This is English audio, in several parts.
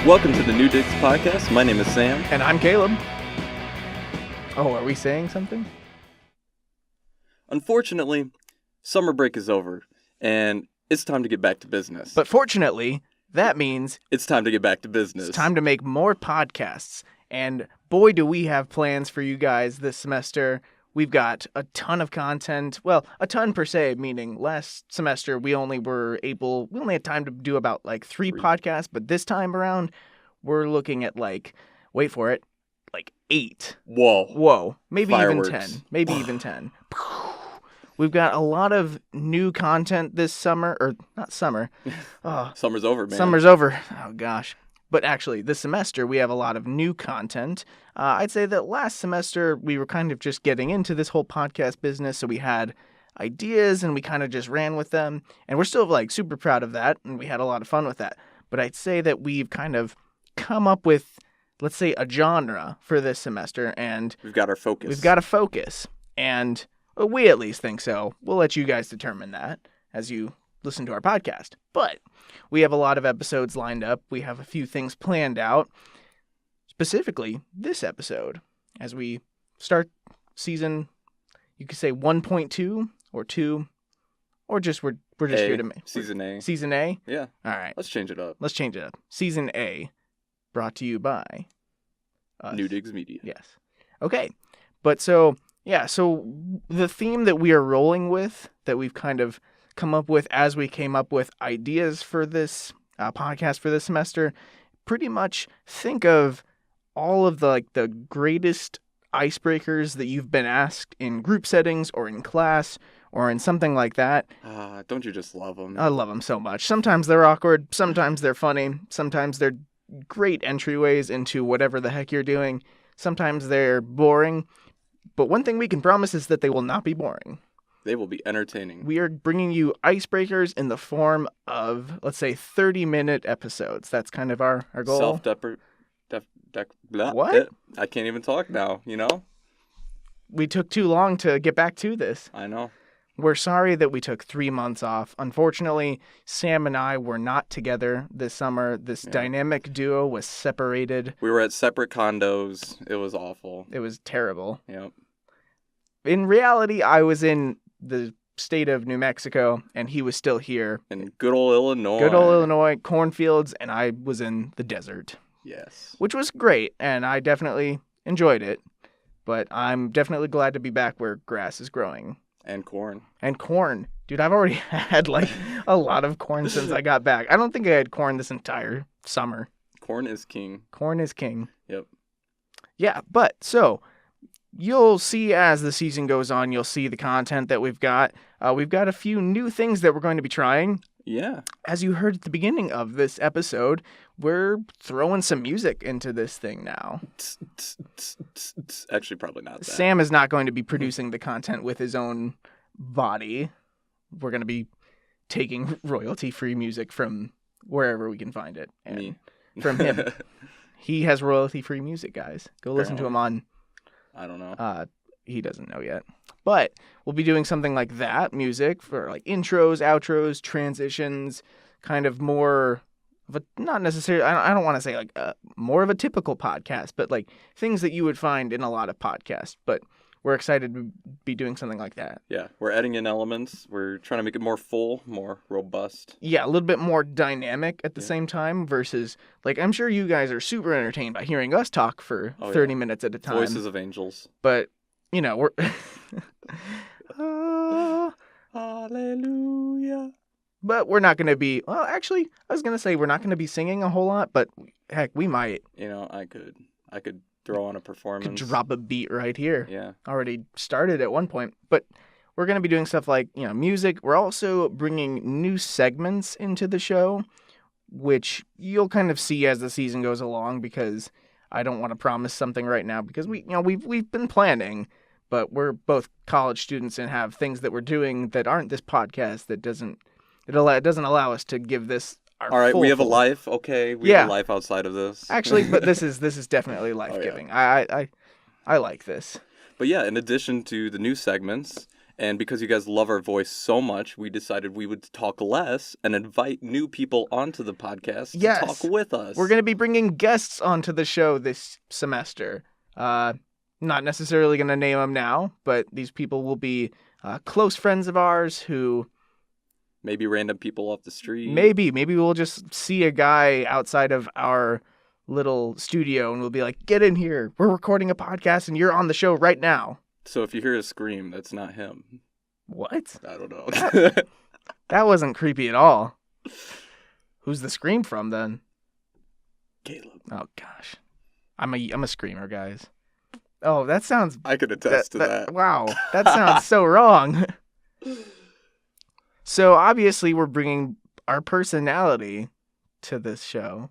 Welcome to the New Digs Podcast. My name is Sam. And I'm Caleb. Oh, are we saying something? Unfortunately, summer break is over, and it's time to get back to business. But fortunately, that means it's time to get back to business. It's time to make more podcasts. And boy, do we have plans for you guys this semester. We've got a ton of content. Well, a ton per se, meaning last semester we only had time to do about like three podcasts, but this time around we're looking at wait for it, 8. Whoa. Maybe Fireworks. even 10. We've got a lot of new content this summer, or not summer. Oh, Summer's over, man. Summer's over. Oh, gosh. But actually, this semester, we have a lot of new content. I'd say that last semester, we were kind of just getting into this whole podcast business, so we had ideas, and we kind of just ran with them. And we're still, super proud of that, and we had a lot of fun with that. But I'd say that we've kind of come up with, let's say, a genre for this semester, and we've got our focus. We've got a focus, and we at least think so. We'll let you guys determine that as you listen to our podcast. But we have a lot of episodes lined up. We have a few things planned out, specifically this episode, as we start season, you could say 1.2 or 2, or just we're just here to make season A. Season A? Yeah. All right. Let's change it up. Season A, brought to you by us. New Digs Media. Yes. Okay. But so the theme that we are rolling with, that we've kind of come up with as we came up with ideas for this podcast for this semester, pretty much think of all of the greatest icebreakers that you've been asked in group settings or in class or in something like that. Don't you just love them? I love them so much. Sometimes they're awkward. Sometimes they're funny. Sometimes they're great entryways into whatever the heck you're doing. Sometimes they're boring. But one thing we can promise is that they will not be boring. They will be entertaining. We are bringing you icebreakers in the form of, let's say, 30-minute episodes. That's kind of our goal. What? I can't even talk now, you know? We took too long to get back to this. I know. We're sorry that we took 3 months off. Unfortunately, Sam and I were not together this summer. This dynamic duo was separated. We were at separate condos. It was awful. It was terrible. Yep. In reality, I was in the state of New Mexico, and he was still here. In good old Illinois. Good old Illinois, cornfields, and I was in the desert. Yes. Which was great, and I definitely enjoyed it. But I'm definitely glad to be back where grass is growing. And corn. Dude, I've already had, a lot of corn since I got back. I don't think I had corn this entire summer. Corn is king. Corn is king. Yep. Yeah, but, so, you'll see as the season goes on, you'll see the content that we've got. We've got a few new things that we're going to be trying. Yeah. As you heard at the beginning of this episode, we're throwing some music into this thing now. Actually, probably not that. Sam is not going to be producing the content with his own body. We're going to be taking royalty-free music from wherever we can find it. And me. From him. He has royalty-free music, guys. Go listen to him on... I don't know. He doesn't know yet. But we'll be doing something like that, music for intros, outros, transitions, kind of more of a, not necessarily, I don't want to say more of a typical podcast, but things that you would find in a lot of podcasts. But we're excited to be doing something like that. Yeah, we're adding in elements. We're trying to make it more full, more robust. Yeah, a little bit more dynamic at the same time versus, I'm sure you guys are super entertained by hearing us talk for 30 minutes at a time. Voices of angels. But, we're... Hallelujah. But we're not going to be... Well, actually, I was going to say we're not going to be singing a whole lot, but heck, we might. I could throw on a performance. Could drop a beat right here. Yeah. Already started at one point. But we're going to be doing stuff like, music. We're also bringing new segments into the show, which you'll kind of see as the season goes along, because I don't want to promise something right now, because we've been planning, but we're both college students and have things that we're doing that aren't this podcast that doesn't allow us to give this our all right, full, we have a life, okay? We have a life outside of this. Actually, but this is definitely life-giving. I like this. But yeah, in addition to the new segments And because you guys love our voice so much, we decided we would talk less and invite new people onto the podcast to talk with us. We're going to be bringing guests onto the show this semester. Not necessarily going to name them now, but these people will be close friends of ours who... Maybe random people off the street. Maybe we'll just see a guy outside of our little studio and we'll be like, get in here. We're recording a podcast and you're on the show right now. So if you hear a scream, that's not him. What? I don't know. That wasn't creepy at all. Who's the scream from then? Caleb. Oh gosh, I'm a screamer, guys. Oh, that sounds. I could attest to that. Wow, that sounds so wrong. So obviously we're bringing our personality to this show,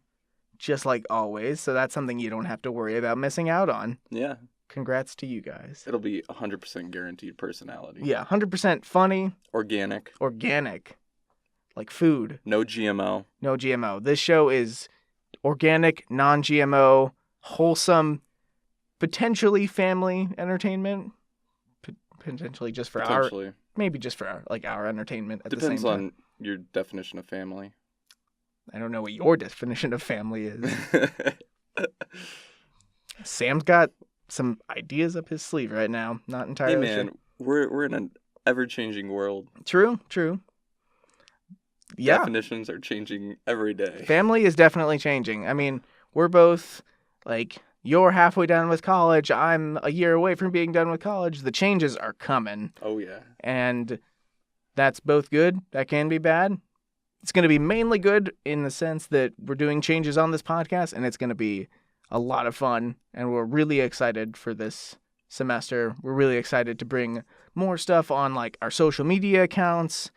just like always. So that's something you don't have to worry about missing out on. Yeah. Congrats to you guys. It'll be 100% guaranteed personality. Yeah, 100% funny. Organic. Like food. No GMO. No GMO. This show is organic, non-GMO, wholesome, potentially family entertainment. Potentially just for maybe just for our entertainment at the same time. Depends on your definition of family. I don't know what your definition of family is. Sam's got some ideas up his sleeve right now. Not entirely sure. Hey man, we're in an ever-changing world. True. Yeah. Definitions are changing every day. Family is definitely changing. I mean, we're both you're halfway done with college. I'm a year away from being done with college. The changes are coming. Oh yeah. And that's both good. That can be bad. It's going to be mainly good in the sense that we're doing changes on this podcast, and it's going to be a lot of fun, and we're really excited for this semester. We're really excited to bring more stuff on our social media accounts.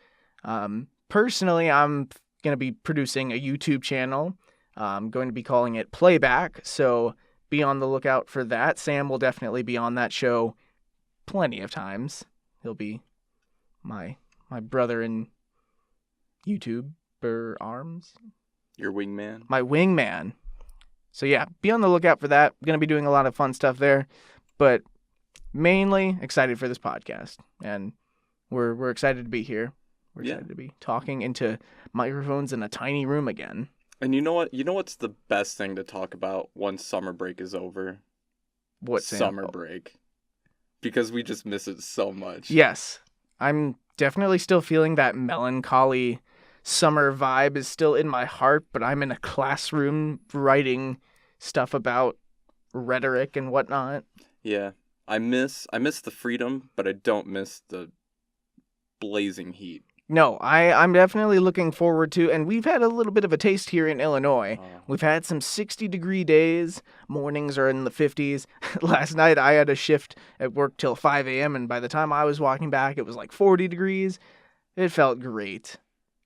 Personally, I'm going to be producing a YouTube channel. I'm going to be calling it Playback, so be on the lookout for that. Sam will definitely be on that show plenty of times. He'll be my brother in YouTuber arms. Your wingman? My wingman. So yeah, be on the lookout for that. Going to be doing a lot of fun stuff there, but mainly excited for this podcast, and we're excited to be here. We're excited to be talking into microphones in a tiny room again. And you know what? You know what's the best thing to talk about once summer break is over? What, Sam? Summer break. Because we just miss it so much. Yes. I'm definitely still feeling that melancholy summer vibe is still in my heart, but I'm in a classroom writing stuff about rhetoric and whatnot. Yeah. I miss the freedom, but I don't miss the blazing heat. No, I'm definitely looking forward to, and we've had a little bit of a taste here in Illinois. We've had some 60-degree days. Mornings are in the 50s. Last night I had a shift at work till 5 a.m., and by the time I was walking back, it was 40 degrees. It felt great.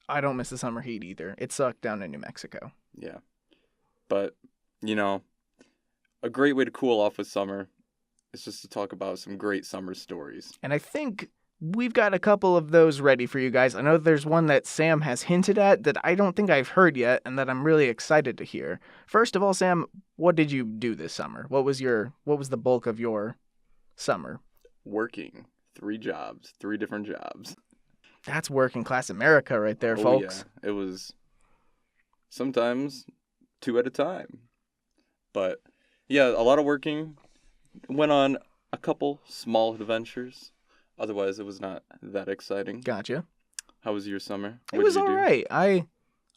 I don't miss the summer heat either. It sucked down in New Mexico. Yeah. But, a great way to cool off with summer is just to talk about some great summer stories. And I think we've got a couple of those ready for you guys. I know there's one that Sam has hinted at that I don't think I've heard yet and that I'm really excited to hear. First of all, Sam, what did you do this summer? What was the bulk of your summer? Working. 3 different jobs. That's working class America right there, folks. Yeah. It was sometimes 2 at a time. But yeah, a lot of working. Went on a couple small adventures. Otherwise, it was not that exciting. Gotcha. How was your summer? It was all right. I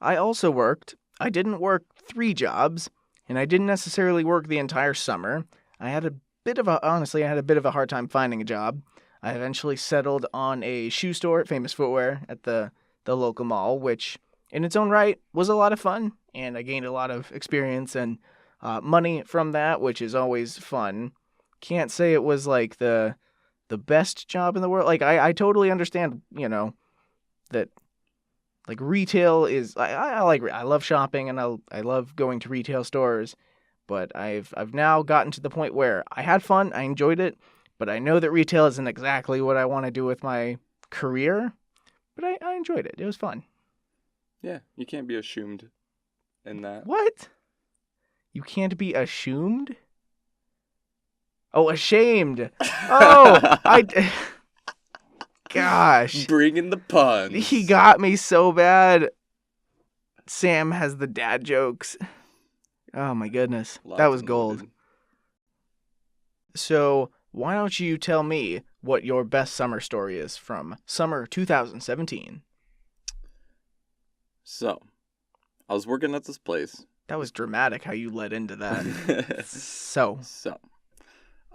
also worked. I didn't work 3 jobs, and I didn't necessarily work the entire summer. I had a bit of a hard time finding a job. I eventually settled on a shoe store at Famous Footwear at the local mall, which in its own right was a lot of fun, and I gained a lot of experience and money from that, which is always fun. Can't say it was the best job in the world. I totally understand, that retail is I love shopping and I love going to retail stores, but I've now gotten to the point where I had fun, I enjoyed it, but I know that retail isn't exactly what I want to do with my career, but I enjoyed it. It was fun. Yeah, you can't be ashamed in that. What? You can't be ashamed? Oh, ashamed. Oh, gosh. Bringing the puns. He got me so bad. Sam has the dad jokes. Oh my goodness. That was gold. So, why don't you tell me what your best summer story is from summer 2017? So, I was working at this place. That was dramatic how you led into that. So,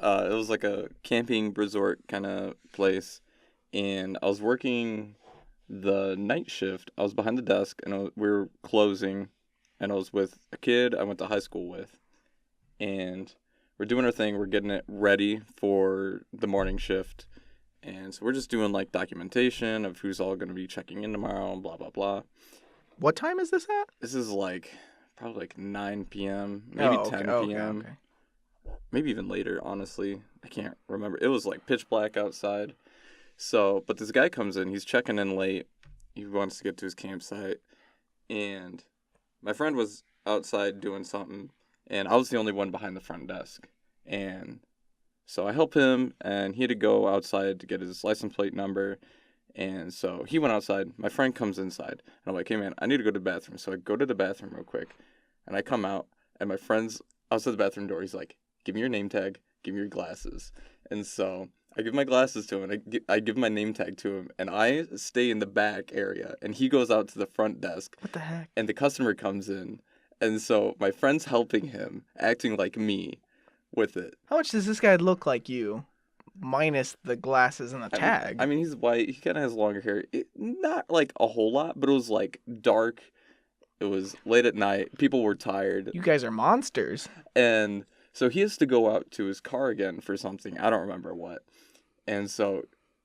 it was like a camping resort kind of place, and I was working the night shift. I was behind the desk, and we were closing, and I was with a kid I went to high school with, and we're doing our thing. We're getting it ready for the morning shift, and so we're just doing like documentation of who's all going to be checking in tomorrow, and blah blah blah. What time is this at? This is like probably like 9 p.m., maybe 10 p.m. Okay. Maybe even later, honestly. I can't remember. It was like pitch black outside. So, but this guy comes in. He's checking in late. He wants to get to his campsite. And my friend was outside doing something. And I was the only one behind the front desk. And so I help him. And he had to go outside to get his license plate number. And so he went outside. My friend comes inside. And I'm like, hey, man, I need to go to the bathroom. So I go to the bathroom real quick. And I come out. And my friend's outside the bathroom door. He's like, give me your name tag. Give me your glasses. And so I give my glasses to him. I give my name tag to him. And I stay in the back area. And he goes out to the front desk. What the heck? And the customer comes in. And so my friend's helping him, acting like me with it. How much does this guy look like you? Minus the glasses and the tag. I mean, he's white. He kind of has longer hair. Not like a whole lot, but it was like dark. It was late at night. People were tired. You guys are monsters. And so he has to go out to his car again for something. I don't remember what. And so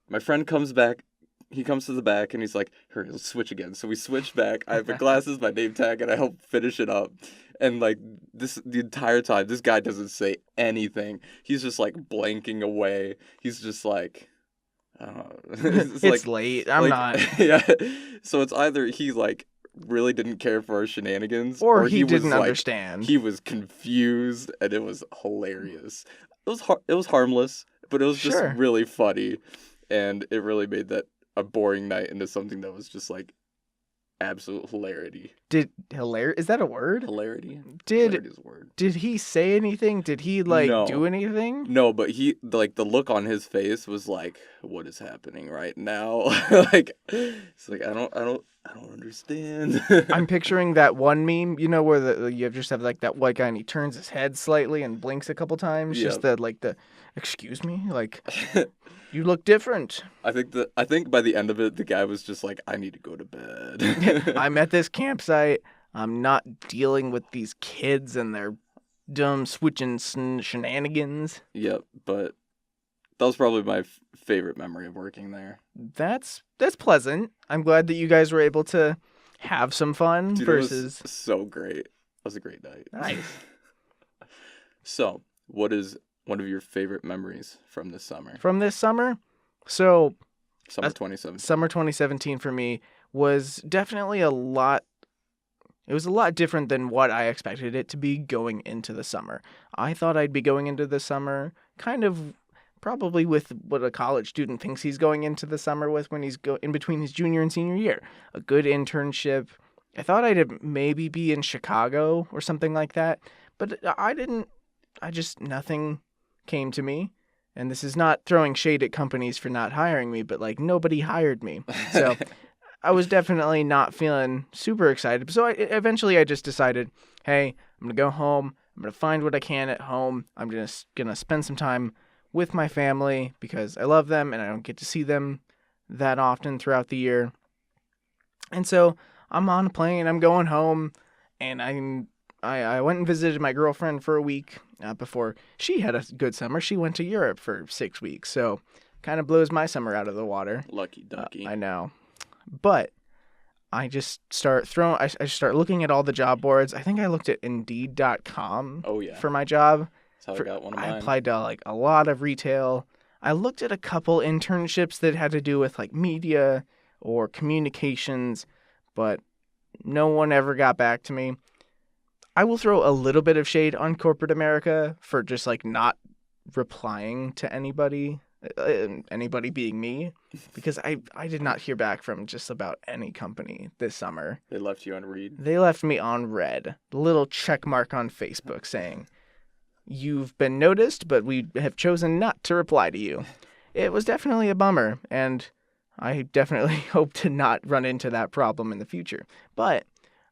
my friend comes back. He comes to the back and he's like, hurry, let's switch again. So we switch back. I have my glasses, my name tag, and I help finish it up. And like the entire time, this guy doesn't say anything. He's just like blanking away. He's just like, I don't know. It's like, late. I'm not. Yeah. So it's either he like really didn't care for our shenanigans, or he was, didn't like, understand. He was confused, and it was hilarious. It was harmless, but it was just really funny, and it really made that a boring night into something that was just like absolute hilarity. Is that a word? Hilarity? Hilarity is a word. Did he say anything? Did he do anything? No, but he like the look on his face was like, what is happening right now? Like it's like I don't understand. I'm picturing that one meme, you know, where you just have like that white guy and he turns his head slightly and blinks a couple times. Yep. Just the excuse me, like you look different. I think by the end of it, the guy was just like, I need to go to bed. I'm at this campsite. I'm not dealing with these kids and their dumb switching shenanigans. Yep, but that was probably my favorite memory of working there. That's pleasant. I'm glad that you guys were able to have some fun. Dude, it was so great. It was a great night. Nice. So, what is one of your favorite memories from this summer? From this summer? So, Summer 2017. Summer 2017 for me was definitely a lot different than what I expected it to be going into the summer. I thought I'd be going into the summer kind of probably with what a college student thinks he's going into the summer with when he's in between his junior and senior year. A good internship. I thought I'd maybe be in Chicago or something like that, but nothing came to me. And this is not throwing shade at companies for not hiring me, but like nobody hired me. So I was definitely not feeling super excited. So eventually I just decided, hey, I'm going to go home. I'm going to find what I can at home. I'm just going to spend some time with my family because I love them and I don't get to see them that often throughout the year. And so I'm on a plane. I'm going home, and I went and visited my girlfriend for a week before she had a good summer. She went to Europe for 6 weeks, so kind of blows my summer out of the water. Lucky ducky. I know. But I just start looking at all the job boards. I think I looked at Indeed.com for my job. That's how I got one of mine. I applied to like a lot of retail. I looked at a couple internships that had to do with like media or communications, but no one ever got back to me. I will throw a little bit of shade on corporate America for just like not replying to anybody Anybody being me, because I did not hear back from just about any company this summer. They left you on read. They left me on red, the little check mark on Facebook saying, "You've been noticed, but we have chosen not to reply to you." It was definitely a bummer, and I definitely hope to not run into that problem in the future. But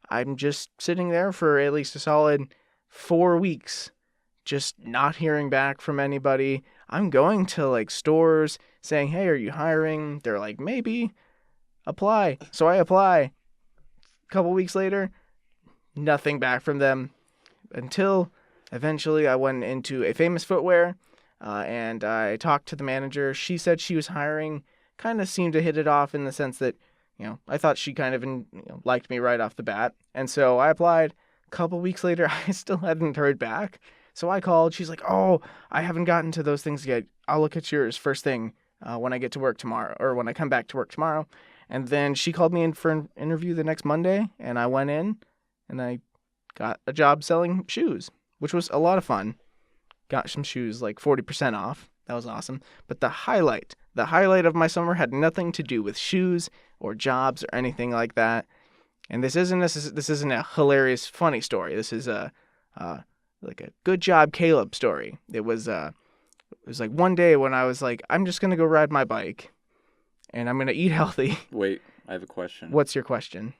I'm just sitting there for at least a solid 4 weeks, just not hearing back from anybody. I'm going to like stores saying, "Hey, are you hiring?" They're like, "Maybe. Apply." So I apply. A couple weeks later, nothing back from them until eventually I went into a Famous Footwear and I talked to the manager. She said she was hiring, kind of seemed to hit it off in the sense that, I thought she kind of liked me right off the bat. And so I applied. A couple weeks later, I still hadn't heard back. So I called. She's like, "Oh, I haven't gotten to those things yet. I'll look at yours first thing when I get to work tomorrow, or when I come back to work tomorrow." And then she called me in for an interview the next Monday, and I went in, and I got a job selling shoes, which was a lot of fun. Got some shoes like 40% off. That was awesome. But the highlight of my summer had nothing to do with shoes or jobs or anything like that. And this isn't a hilarious, funny story. This is like a good job, Caleb story. It was like one day when I was like, I'm just gonna go ride my bike, and I'm gonna eat healthy. Wait, I have a question. What's your question?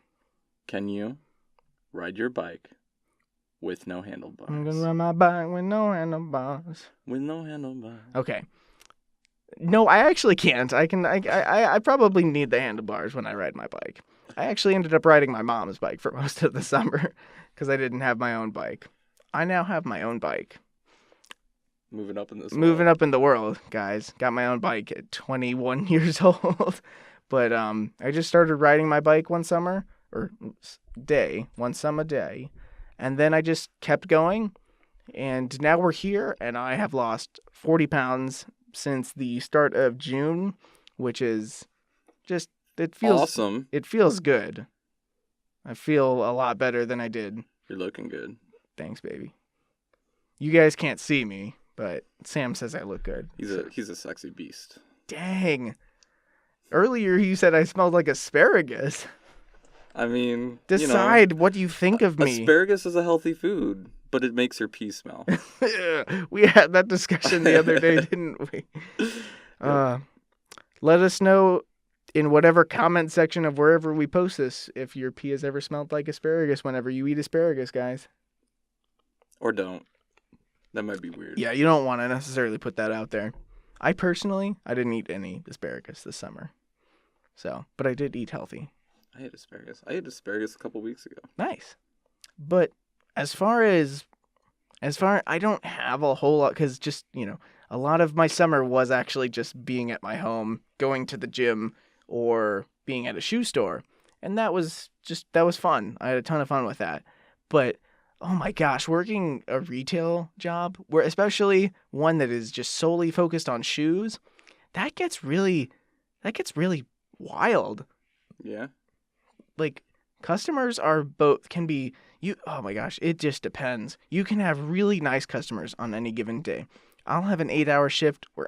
Can you ride your bike with no handlebars? I'm gonna ride my bike with no handlebars. With no handlebars. Okay. No, I actually can't. I probably need the handlebars when I ride my bike. I actually ended up riding my mom's bike for most of the summer because I didn't have my own bike. I now have my own bike. Moving up in the world, guys. Got my own bike at 21 years old. But I just started riding my bike one summer day. And then I just kept going. And now we're here, and I have lost 40 pounds since the start of June, which is just, it feels awesome. It feels good. I feel a lot better than I did. You're looking good. Thanks, baby. You guys can't see me, but Sam says I look good. He's a sexy beast. Dang. Earlier you said I smelled like asparagus. I mean, decide what you think of me. Asparagus is a healthy food, but it makes your pee smell. We had that discussion the other day, didn't we? Let us know in whatever comment section of wherever we post this if your pee has ever smelled like asparagus whenever you eat asparagus, guys. Or don't. That might be weird. Yeah, you don't want to necessarily put that out there. I didn't eat any asparagus this summer. But I did eat healthy. I ate asparagus a couple weeks ago. Nice. But as far as I don't have a whole lot, because just, a lot of my summer was actually just being at my home, going to the gym, or being at a shoe store. And that was fun. I had a ton of fun with that. But oh my gosh, working a retail job, where especially one that is just solely focused on shoes, that gets really wild. Yeah. Like, customers can be, oh my gosh, it just depends. You can have really nice customers on any given day. I'll have an 8-hour shift where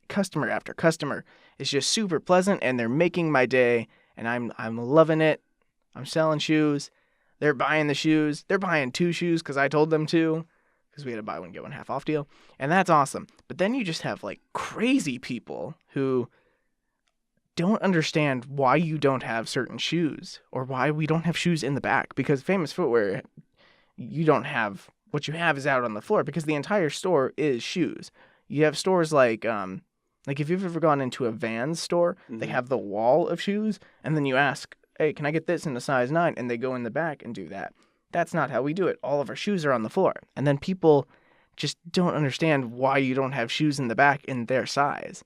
customer after customer is just super pleasant and they're making my day, and I'm loving it. I'm selling shoes. They're buying the shoes. They're buying 2 shoes because I told them to, because we had a buy one, get one half off deal. And that's awesome. But then you just have like crazy people who don't understand why you don't have certain shoes, or why we don't have shoes in the back. Because Famous Footwear, what you have is out on the floor, because the entire store is shoes. You have stores like if you've ever gone into a Vans store, mm-hmm. They have the wall of shoes, and then you ask, "Hey, can I get this in a size 9? And they go in the back and do that. That's not how we do it. All of our shoes are on the floor. And then people just don't understand why you don't have shoes in the back in their size.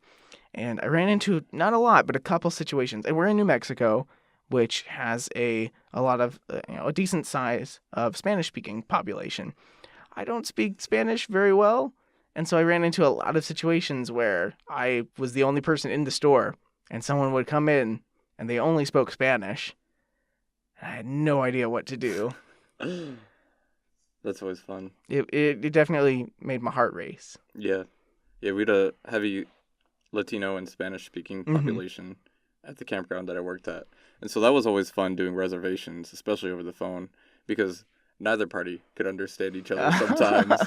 And I ran into, not a lot, but a couple situations. And we're in New Mexico, which has a lot of, a decent size of Spanish-speaking population. I don't speak Spanish very well, and so I ran into a lot of situations where I was the only person in the store, and someone would come in, and they only spoke Spanish. I had no idea what to do. That's always fun. It definitely made my heart race. Yeah. Yeah, we had a heavy Latino and Spanish-speaking Mhm. population at the campground that I worked at. And so that was always fun doing reservations, especially over the phone, because neither party could understand each other sometimes.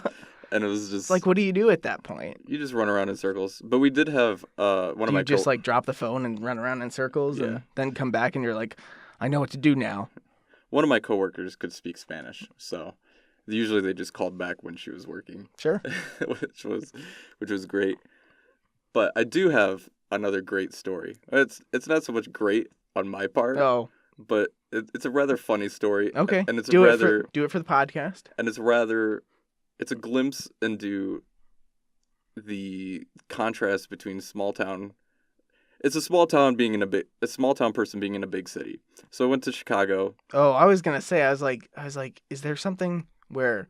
And it was It's just, like, what do you do at that point? you just run around in circles. But we did have one Do of you my just like drop the phone and run around in circles Yeah. and then come back and you're like, I know what to do now? one of my coworkers could speak Spanish, so usually they just called back when she was working, Sure. which was great. But I do have another great story. It's not so much great on my part, Oh, but it's a rather funny story. okay. And it's do rather it for the podcast. and it's a glimpse into the contrast between small town. It's a small town a small town person being in a big city. So I went to Chicago. Oh, I was gonna say, I was like, is there something where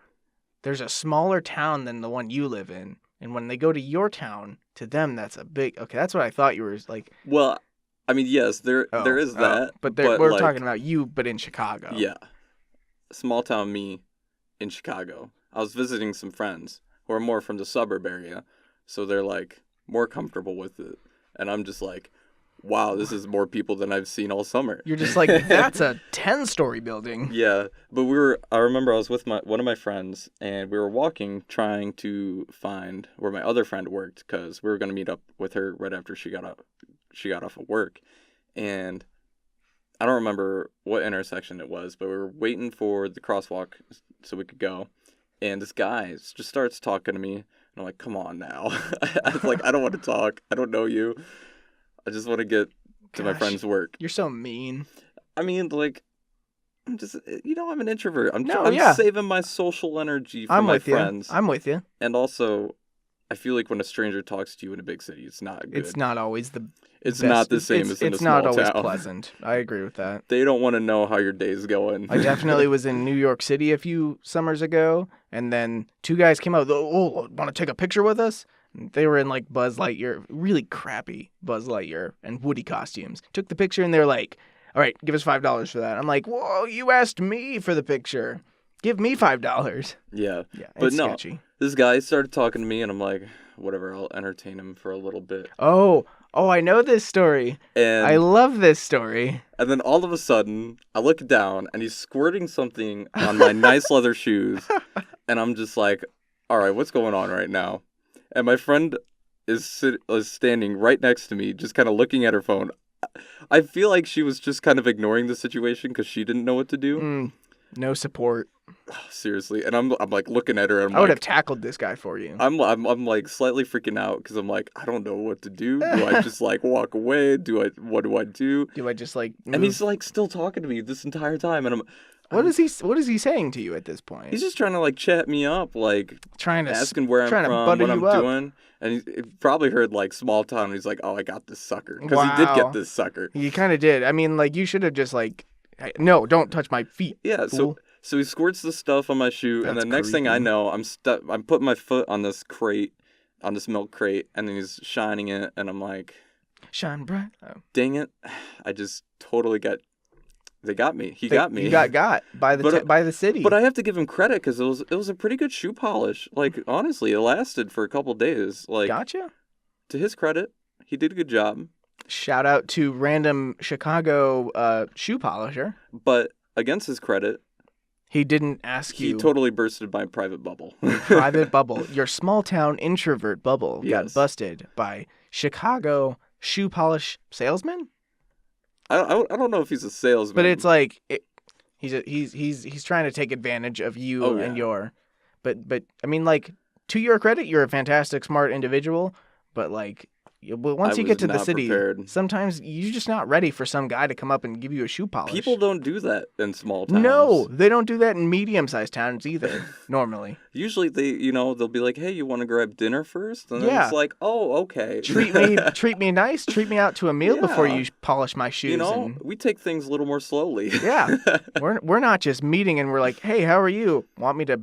there's a smaller town than the one you live in, and when they go to your town, to them that's a big. Okay, that's what I thought you were like. Well, I mean, yes, there is that, but we're like, talking about you, but in Chicago. yeah, small town me in Chicago. I was visiting some friends who are more from the suburb area, so they're like more comfortable with it, and I'm just like, wow, this is more people than I've seen all summer. You're just like, that's a 10-story building. Yeah, but I remember I was with one of my friends, and we were walking, trying to find where my other friend worked, because we were going to meet up with her right after she got off of work. And I don't remember what intersection it was, but we were waiting for the crosswalk so we could go. And this guy just starts talking to me, and I'm like, come on now. I was like, I don't want to talk. I don't know you. I just want to get to my Gosh, friend's work. You're so mean. I mean, like, I'm just, I'm an introvert. I'm yeah. saving my social energy for I'm my with you. friends. I'm with you. And also, I feel like when a stranger talks to you in a big city, it's not good. It's not always the It's best. not the same as in a small town. It's not always town. pleasant. I agree with that. They don't want to know how your day's going. I definitely was in New York City a few summers ago, and then two guys came out. Oh, want to take a picture with us? They were in like Buzz Lightyear, really crappy Buzz Lightyear and Woody costumes. Took the picture and they're like, all right, give us $5 for that. I'm like, whoa, you asked me for the picture. Give me $5. Yeah. Yeah, But it's no, sketchy. this guy started talking to me, and I'm like, whatever, I'll entertain him for a little bit. Oh, I know this story. And I love this story. And then all of a sudden, I look down, and he's squirting something on my nice leather shoes. And I'm just like, all right, what's going on right now? And my friend is standing right next to me, just kind of looking at her phone. I feel like she was just kind of ignoring the situation because she didn't know what to do. No support. Seriously. And I'm like looking at her, and I would have tackled this guy for you. I'm like slightly freaking out because I'm like, I don't know what to do. Do I just like walk away? What do I do? Do I just like move? And he's like still talking to me this entire time, and What is he saying to you at this point? he's just trying to like chat me up, like trying to asking where I'm trying to from, butter what I'm you up. doing. And he probably heard like small town, and he's like, oh, I got this sucker. Because he did Wow. get this sucker. You kind of did. I mean, like, you should have just like, hey, no, don't touch my feet. Yeah, fool. so he squirts the stuff on my shoe, and That's the next thing I creepy. know, I'm putting my foot on this crate, on this milk crate, and then he's shining it, and I'm like, Shine bright. Oh. dang it. I just totally they got me. He got me. You got by the city. But I have to give him credit because it was a pretty good shoe polish. Like, honestly, it lasted for a couple days. Like, Gotcha. To his credit, he did a good job. Shout out to random Chicago shoe polisher. But against his credit, He didn't ask he you. totally bursted my private bubble. Private bubble. Your small town introvert bubble got Yes. busted by Chicago shoe polish salesman. I don't know if he's a salesman. But it's like he's trying to take advantage of you Oh, and yeah. your. But I mean, like, to your credit, you're a fantastic, smart individual. But like, once you was get to the not city, prepared. sometimes you're just not ready for some guy to come up and give you a shoe polish. People don't do that in small towns. No, they don't do that in medium-sized towns either. Normally, Usually they'll be like, hey, you want to grab dinner first? And then Yeah. it's like, oh, okay. treat me nice, treat me out to a meal before Yeah. you polish my shoes. and We take things a little more slowly. yeah, we're not just meeting and we're like, hey, how are you? Want me to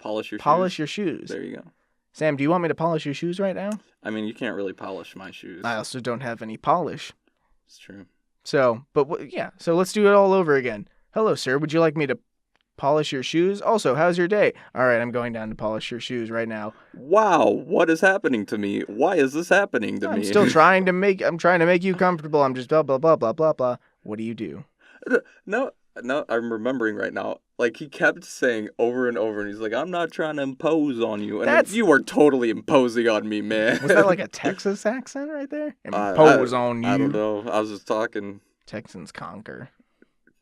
Polish your polish shoes. your shoes? There you go. Sam, do you want me to polish your shoes right now? I mean, you can't really polish my shoes. I also don't have any polish. It's true. So, but yeah, so let's do it all over again. Hello, sir. Would you like me to polish your shoes. Also, how's your day? All right, I'm going down to polish your shoes right now. Wow, what is happening to me? Why is this happening to me? I'm still trying to make you comfortable. I'm just blah blah blah blah blah blah. What do you do? No, I'm remembering right now. Like, he kept saying over and over, and he's like, I'm not trying to impose on you. And you were totally imposing on me, man. Was that like a Texas accent right there? Impose on you. I don't know. I was just talking. Texans conquer.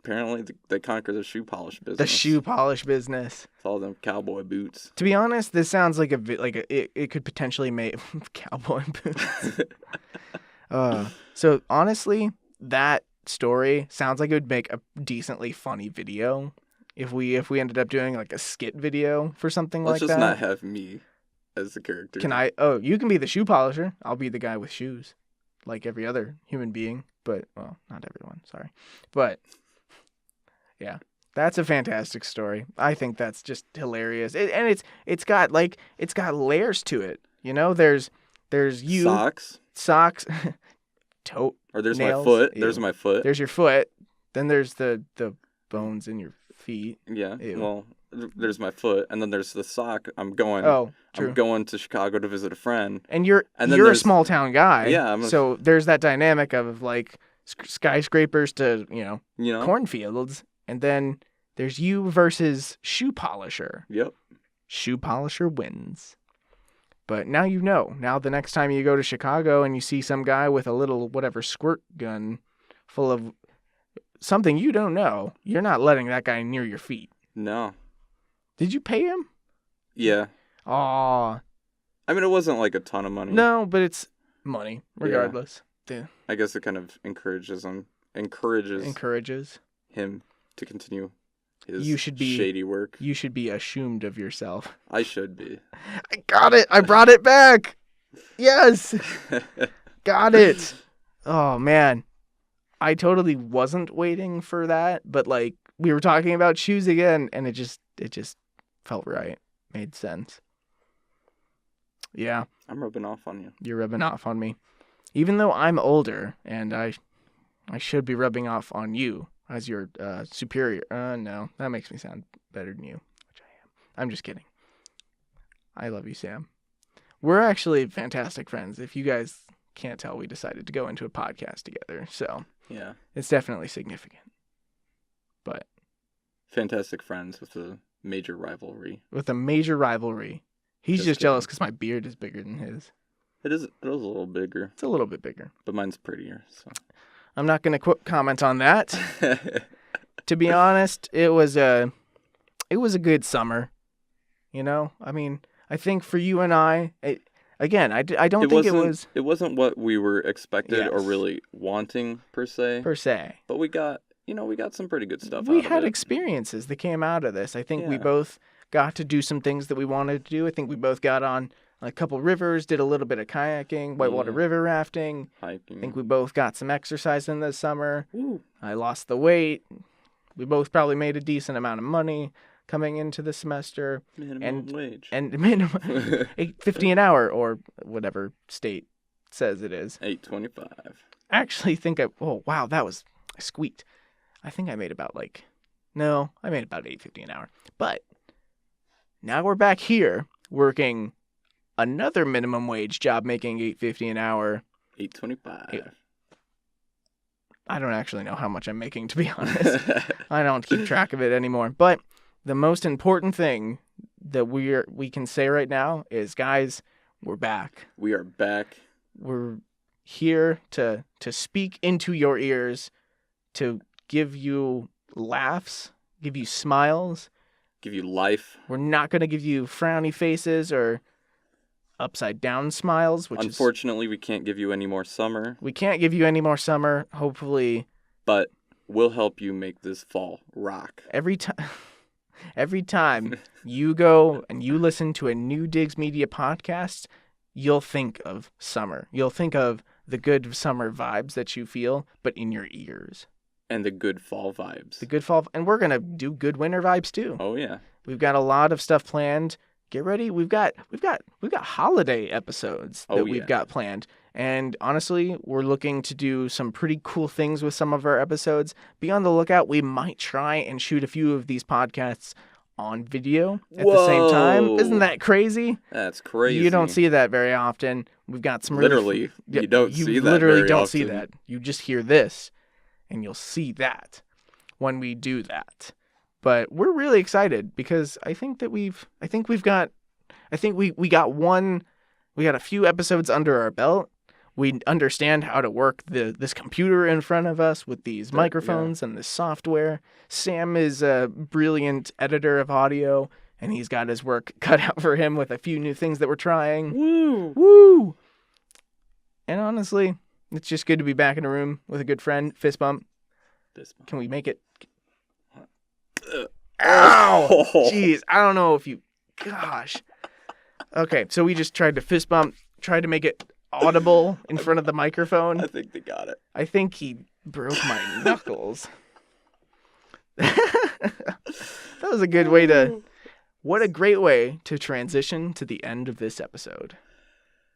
Apparently, they conquer the shoe polish business. The shoe polish business. It's all them cowboy boots. To be honest, this sounds like it could potentially make cowboy boots. So honestly, that story sounds like it would make a decently funny video if we ended up doing like a skit video for something like that. Let's just not have me as the character. You can be the shoe polisher. I'll be the guy with shoes, like every other human being. But well, not everyone. Sorry, but. Yeah, that's a fantastic story. I think that's just hilarious, and it's got layers to it. You know, there's you socks, tote. Or there's nails. my foot. Ew. There's my foot. There's your foot. Then there's the bones in your feet. Yeah. Ew. Well, there's my foot, and then there's the sock. I'm going to Chicago to visit a friend. And you're a small town guy. Yeah. So there's that dynamic of like skyscrapers to cornfields. And then there's you versus shoe polisher. Yep. Shoe polisher wins. But now you know. Now the next time you go to Chicago and you see some guy with a little whatever squirt gun full of something you don't know, you're not letting that guy near your feet. No. Did you pay him? Yeah. Aw. I mean, it wasn't like a ton of money. No, but it's money regardless. Yeah. I guess it kind of encourages him to continue his shady work. You should be ashamed of yourself. I should be. I got it. I brought it back. Yes. Got it. Oh, man. I totally wasn't waiting for that, but like we were talking about shoes again, and it just felt right. Made sense. Yeah. I'm rubbing off on you. You're rubbing off on me. Even though I'm older, and I should be rubbing off on you. As your superior. No, that makes me sound better than you, which I am. I'm just kidding. I love you, Sam. We're actually fantastic friends. If you guys can't tell, we decided to go into a podcast together. So yeah, it's definitely significant. But fantastic friends with a major rivalry. He's just jealous because my beard is bigger than his. It is a little bigger. It's a little bit bigger. But mine's prettier, so. I'm not going to comment on that. To be honest, it was a good summer. You know, I mean, I think for you and I don't think it was. It wasn't what we were expected or really wanting per se. But we got some pretty good stuff. We had experiences that came out of this. I think we both got to do some things that we wanted to do. I think we both got on a couple rivers, did a little bit of kayaking, whitewater river rafting. Hiking. I think we both got some exercise in the summer. Ooh. I lost the weight. We both probably made a decent amount of money coming into the semester. Minimum wage. And minimum $8.50 an hour, or whatever state says it is. $8.25. Actually think I squeaked. I think I made about $8.50 an hour. But now we're back here working another minimum wage job, making $8.50 an hour. $8.25. I don't actually know how much I'm making, to be honest. I don't keep track of it anymore. But the most important thing that we can say right now is, guys, we're back. We are back. We're here to speak into your ears, to give you laughs, give you smiles, give you life. We're not going to give you frowny faces or upside down smiles, unfortunately we can't give you any more summer. We can't give you any more summer, hopefully. But we'll help you make this fall rock. Every time you go and you listen to a new Diggs Media podcast, you'll think of summer. You'll think of the good summer vibes that you feel, but in your ears. And the good fall vibes. And we're going to do good winter vibes too. Oh yeah. We've got a lot of stuff planned. Get ready. We've got holiday episodes that we've got planned. And honestly, we're looking to do some pretty cool things with some of our episodes. Be on the lookout. We might try and shoot a few of these podcasts on video at the same time. Whoa. Isn't that crazy? That's crazy. You don't see that very often. We've got some Literally, you don't see that literally very don't see often. that. You just hear this, and you'll see that when we do that. But we're really excited because I think we got a few episodes under our belt. We understand how to work this computer in front of us with these microphones and this software. Sam is a brilliant editor of audio, and he's got his work cut out for him with a few new things that we're trying. Woo! Woo! And honestly, it's just good to be back in a room with a good friend. Fist bump. Can we make it? Ow! Jeez, I don't know if you... Gosh. Okay, so we just tried to fist bump, tried to make it audible in front of the microphone. I think they got it. I think he broke my knuckles. That was a good way to... What a great way to transition to the end of this episode.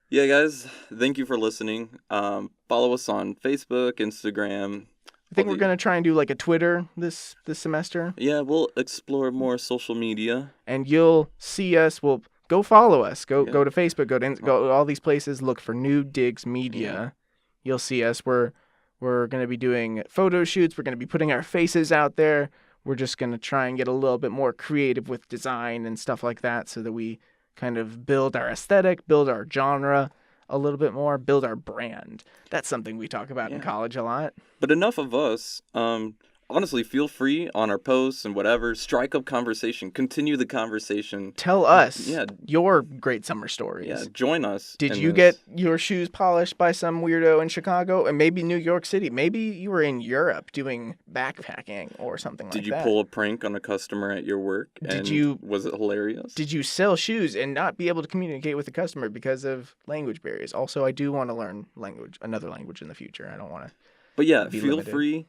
Yeah, guys, thank you for listening. Follow us on Facebook, Instagram. I think we're going to try and do like a Twitter this semester. Yeah, we'll explore more social media. And you'll see us. Well, go follow us. Go to Facebook. Go to all these places. Look for New Digs Media. Yeah. You'll see us. We're going to be doing photo shoots. We're going to be putting our faces out there. We're just going to try and get a little bit more creative with design and stuff like that so that we kind of build our aesthetic, build our genre a little bit more, build our brand. That's something we talk about in college a lot. But enough of us. Honestly, feel free on our posts and whatever. Strike up conversation. Continue the conversation. Tell us your great summer stories. Yeah, join us. Did you get your shoes polished by some weirdo in Chicago? And maybe New York City. Maybe you were in Europe doing backpacking or something like that. Did you pull a prank on a customer at your work? Was it hilarious? Did you sell shoes and not be able to communicate with the customer because of language barriers? Also, I do want to learn another language in the future. I don't want to. But yeah, feel free,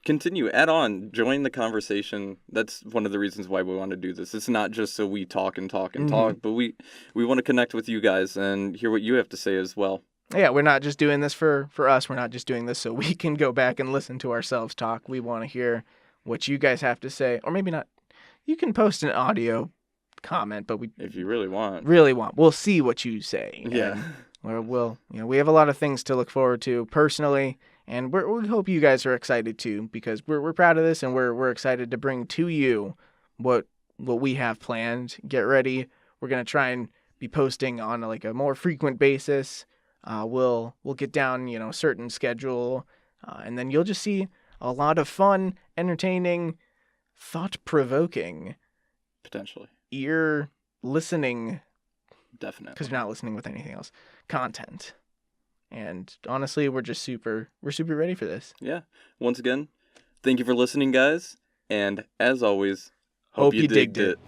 continue, add on, join the conversation. That's one of the reasons why we want to do this. It's not just so we talk and talk and talk, but we want to connect with you guys and hear what you have to say as well. Yeah, we're not just doing this for us. We're not just doing this so we can go back and listen to ourselves talk. We want to hear what you guys have to say. Or maybe not. You can post an audio comment, but if you really want. We'll see what you say. Yeah. We have a lot of things to look forward to personally. And we hope you guys are excited too, because we're proud of this and we're excited to bring to you what we have planned. Get ready. We're gonna try and be posting on a more frequent basis. We'll get down a certain schedule, and then you'll just see a lot of fun, entertaining, thought-provoking, potentially ear listening. Definitely, because you're not listening with anything else. Content. And honestly, we're super ready for this. Yeah. Once again, thank you for listening, guys. And as always, hope you digged it.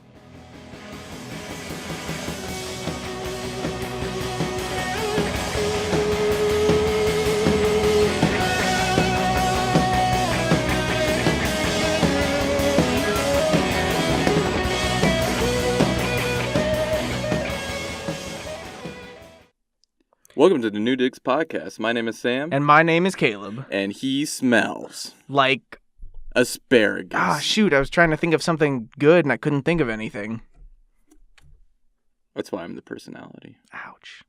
Welcome to the New Digs Podcast. My name is Sam. And my name is Caleb. And he smells like asparagus. Ah, shoot. I was trying to think of something good and I couldn't think of anything. That's why I'm the personality. Ouch.